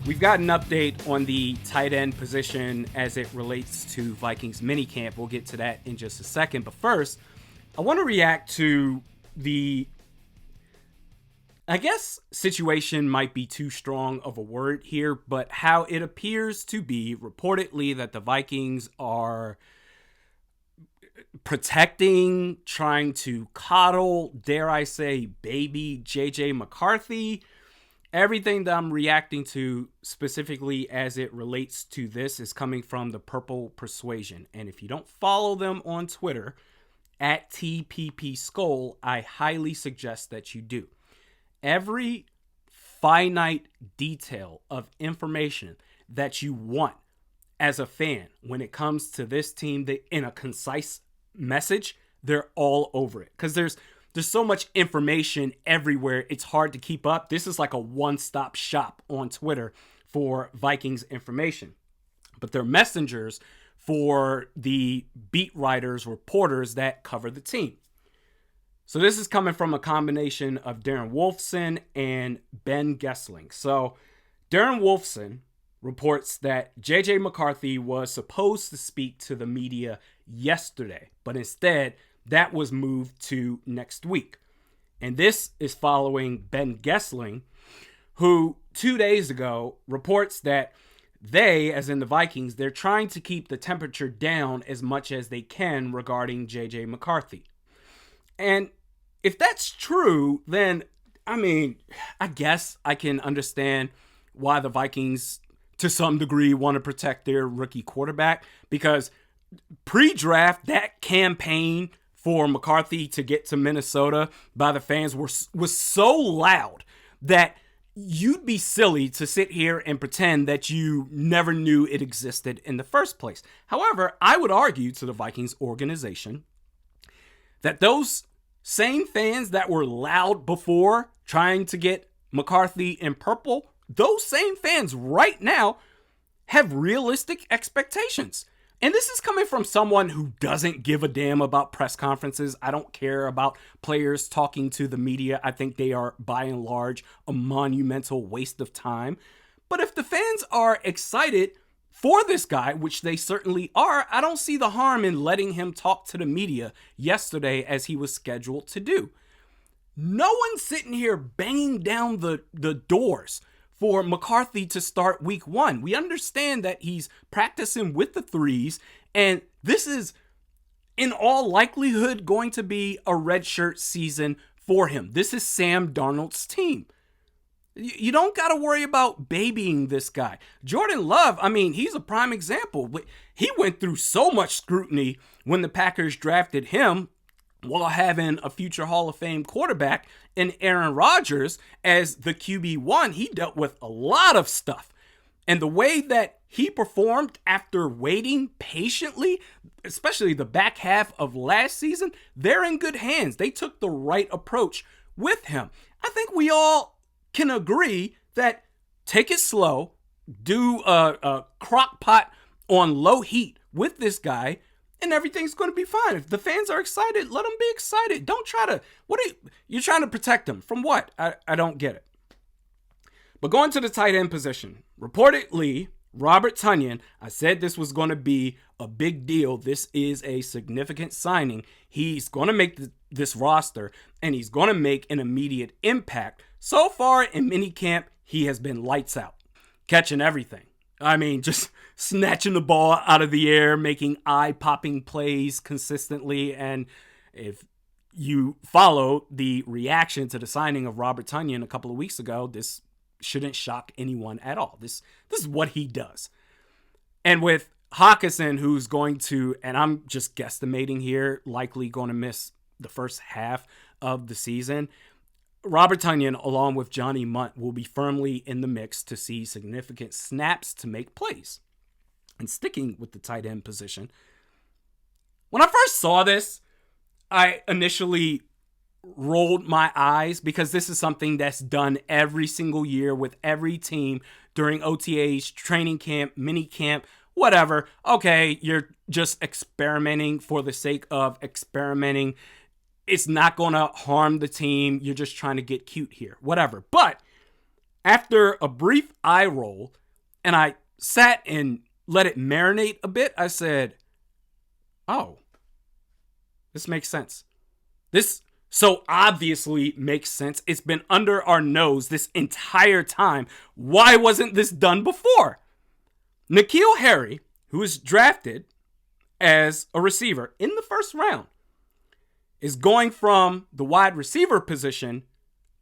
We've got an update on the tight end position as it relates to Vikings minicamp. We'll get to that in just a second. But first, I want to react to the, I guess situation might be too strong of a word here, but how it appears to be reportedly that the Vikings are protecting, trying to coddle, dare I say, baby JJ McCarthy. Everything that I'm reacting to specifically as it relates to this is coming from the Purple Persuasion. And if you don't follow them on Twitter, at TPPSkull, I highly suggest that you do. Every finite detail of information that you want as a fan when it comes to this team, in a concise message, they're all over it. Because there's so much information everywhere, it's hard to keep up. This is like a one-stop shop on Twitter for Vikings information. But they're messengers for the beat writers, reporters that cover the team. So this is coming from a combination of Darren Wolfson and Ben Gessling. So Darren Wolfson reports that JJ McCarthy was supposed to speak to the media yesterday, but instead that was moved to next week. And this is following Ben Gessling, who 2 days ago reports that they, as in the Vikings, they're trying to keep the temperature down as much as they can regarding JJ McCarthy. And if that's true, then, I guess I can understand why the Vikings, to some degree, want to protect their rookie quarterback, because pre-draft, that campaign for McCarthy to get to Minnesota by the fans was so loud that you'd be silly to sit here and pretend that you never knew it existed in the first place. However, I would argue to the Vikings organization that those same fans that were loud before trying to get McCarthy in purple, those same fans right now have realistic expectations. And this is coming from someone who doesn't give a damn about press conferences. I don't care about players talking to the media. I think they are, by and large, a monumental waste of time. But if the fans are excited for this guy, which they certainly are, I don't see the harm in letting him talk to the media yesterday as he was scheduled to do. No one's sitting here banging down the doors for McCarthy to start week one. We understand that he's practicing with the threes, and this is, in all likelihood, going to be a redshirt season for him. This is Sam Darnold's team. You don't got to worry about babying this guy. Jordan Love, he's a prime example. He went through so much scrutiny when the Packers drafted him while having a future Hall of Fame quarterback in Aaron Rodgers as the QB1. He dealt with a lot of stuff. And the way that he performed after waiting patiently, especially the back half of last season, they're in good hands. They took the right approach with him. I think we all can agree that take it slow, do a crock pot on low heat with this guy, and everything's going to be fine. If the fans are excited, let them be excited. Don't try to, you're trying to protect them from what? I don't get it. But going to the tight end position, reportedly, Robert Tonyan, I said this was going to be a big deal. This is a significant signing. He's going to make this roster, and he's going to make an immediate impact. So far in minicamp, he has been lights out, catching everything. Just snatching the ball out of the air, making eye-popping plays consistently. And if you follow the reaction to the signing of Robert Tonyan a couple of weeks ago, this shouldn't shock anyone at all. This is what he does. And with Hockenson, who's going to, and I'm just guesstimating here, likely going to miss the first half of the season, Robert Tonyan, along with Johnny Munt, will be firmly in the mix to see significant snaps to make plays. And sticking with the tight end position, when I first saw this, I initially rolled my eyes because this is something that's done every single year with every team during OTAs, training camp, mini camp, whatever. Okay, you're just experimenting for the sake of experimenting. It's not going to harm the team. You're just trying to get cute here, whatever. But After a brief eye roll, and I sat and let it marinate a bit, I said, oh, this makes sense. This so obviously makes sense. It's been under our nose this entire time. Why wasn't this done before? N'Keal Harry, who was drafted as a receiver in the first round, is going from the wide receiver position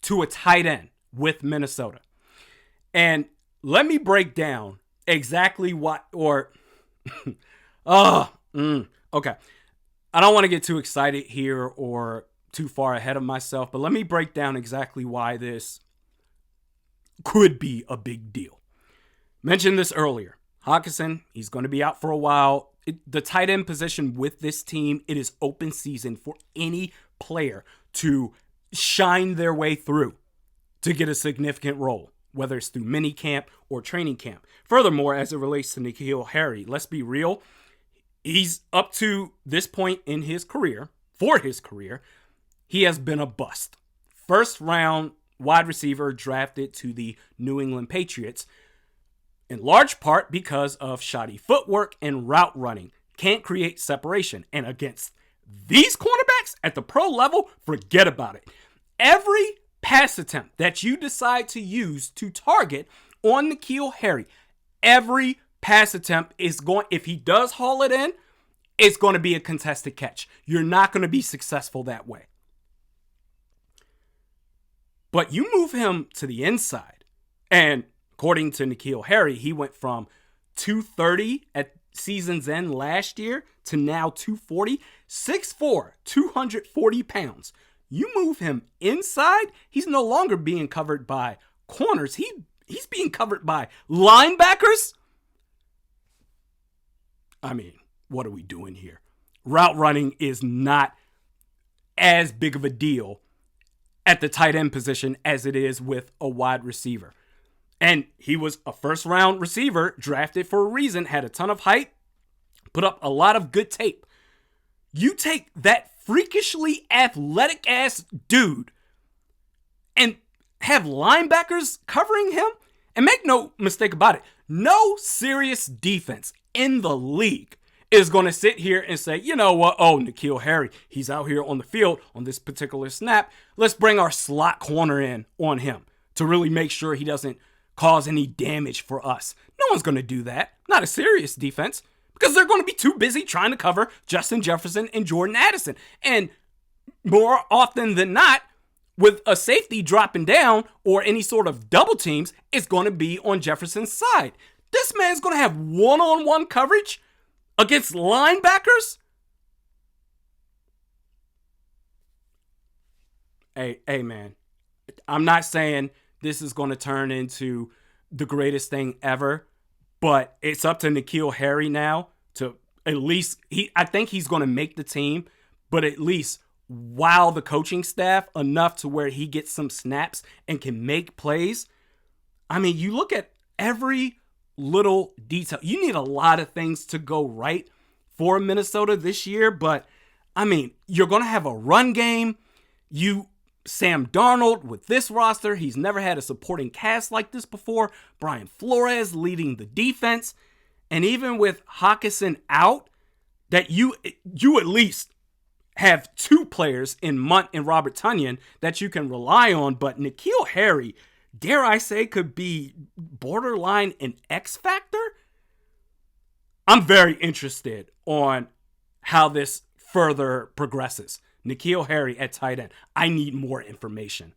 to a tight end with Minnesota. And let me break down exactly what, okay. I don't want to get too excited here or too far ahead of myself, but let me break down exactly why this could be a big deal. Mentioned this earlier. Hockenson, he's going to be out for a while. The tight end position with this team, it is open season for any player to shine their way through to get a significant role, whether it's through mini camp or training camp. Furthermore, as it relates to N'Keal Harry, let's be real. He's up to this point in his career, he has been a bust. First round wide receiver drafted to the New England Patriots, in large part because of shoddy footwork and route running. Can't create separation. And against these cornerbacks at the pro level, forget about it. Every pass attempt that you decide to use to target on N'Keal Harry, every pass attempt is going, if he does haul it in, it's going to be a contested catch. You're not going to be successful that way. But you move him to the inside, and according to N'Keal Harry, he went from 230 at season's end last year to now 240, 6'4", 240 pounds. You move him inside, he's no longer being covered by corners. He's being covered by linebackers. I mean, what are we doing here? Route running is not as big of a deal at the tight end position as it is with a wide receiver. And he was a first round receiver, drafted for a reason, had a ton of height, put up a lot of good tape. You take that freakishly athletic ass dude and have linebackers covering him, and make no mistake about it, no serious defense in the league is going to sit here and say, you know what, oh, N'Keal Harry, he's out here on the field on this particular snap. Let's bring our slot corner in on him to really make sure he doesn't cause any damage for us. No one's going to do that. Not a serious defense, because they're going to be too busy trying to cover Justin Jefferson and Jordan Addison. And more often than not, with a safety dropping down or any sort of double teams, it's going to be on Jefferson's side. This man's going to have one-on-one coverage against linebackers? Hey, man, I'm not saying this is going to turn into the greatest thing ever, but it's up to N'Keal Harry now to at least, I think he's going to make the team, but at least wow the coaching staff enough to where he gets some snaps and can make plays. I mean, you look at every little detail. You need a lot of things to go right for Minnesota this year, but I mean, you're going to have a run game. Sam Darnold with this roster, he's never had a supporting cast like this before. Brian Flores leading the defense. And even with Hockenson out, that you at least have two players in Munt and Robert Tonyan that you can rely on. But N'Keal Harry, dare I say, could be borderline an X factor. I'm very interested on how this further progresses. N'Keal Harry at tight end. I need more information.